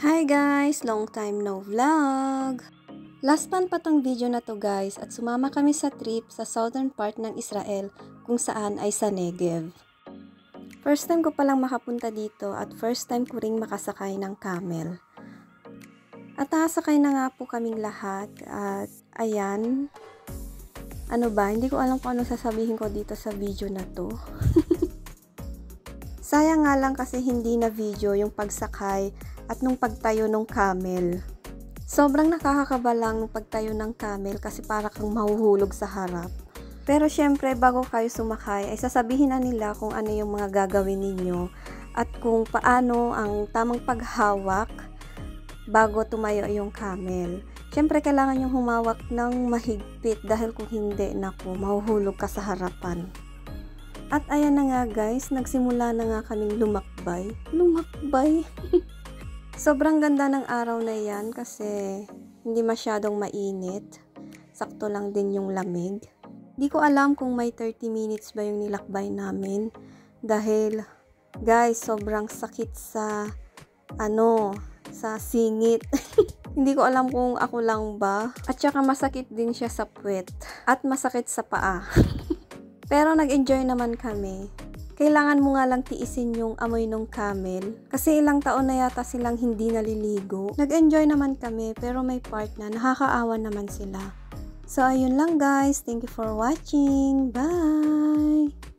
Hi guys! Long time no vlog! Last month pa tong video na to guys at sumama kami sa trip sa southern part ng Israel kung saan ay sa Negev. First time ko palang makapunta dito at first time ko ring makasakay ng camel. At nakasakay na nga po kaming lahat at ayan. Ano ba? Hindi ko alam kung ano sasabihin ko dito sa video na to. Sayang nga lang kasi hindi na video yung pagsakay at nung pagtayo ng camel. Sobrang nakakakaba lang nung pagtayo ng camel kasi para kang mahuhulog sa harap. Pero syempre bago kayo sumakay ay sasabihin na nila kung ano yung mga gagawin ninyo at kung paano ang tamang paghawak bago tumayo yung camel. Syempre kailangan yung humawak ng mahigpit dahil kung hindi, naku, mahuhulog ka sa harapan. At ayan na nga guys, nagsimula na nga kaming lumakbay. Lumakbay! Sobrang ganda ng araw na yan kasi hindi masyadong mainit. Sakto lang din yung lamig. Di ko alam kung may 30 minutes ba yung nilakbay namin. Dahil guys, sobrang sakit sa sa singit. Hindi ko alam kung ako lang ba. At saka masakit din siya sa puwet. At masakit sa paa. Pero nag-enjoy naman kami. Kailangan mo nga lang tiisin yung amoy ng camel. Kasi ilang taon na yata silang hindi naliligo. Nag-enjoy naman kami pero may part na nakakaawa naman sila. So ayun lang guys. Thank you for watching. Bye!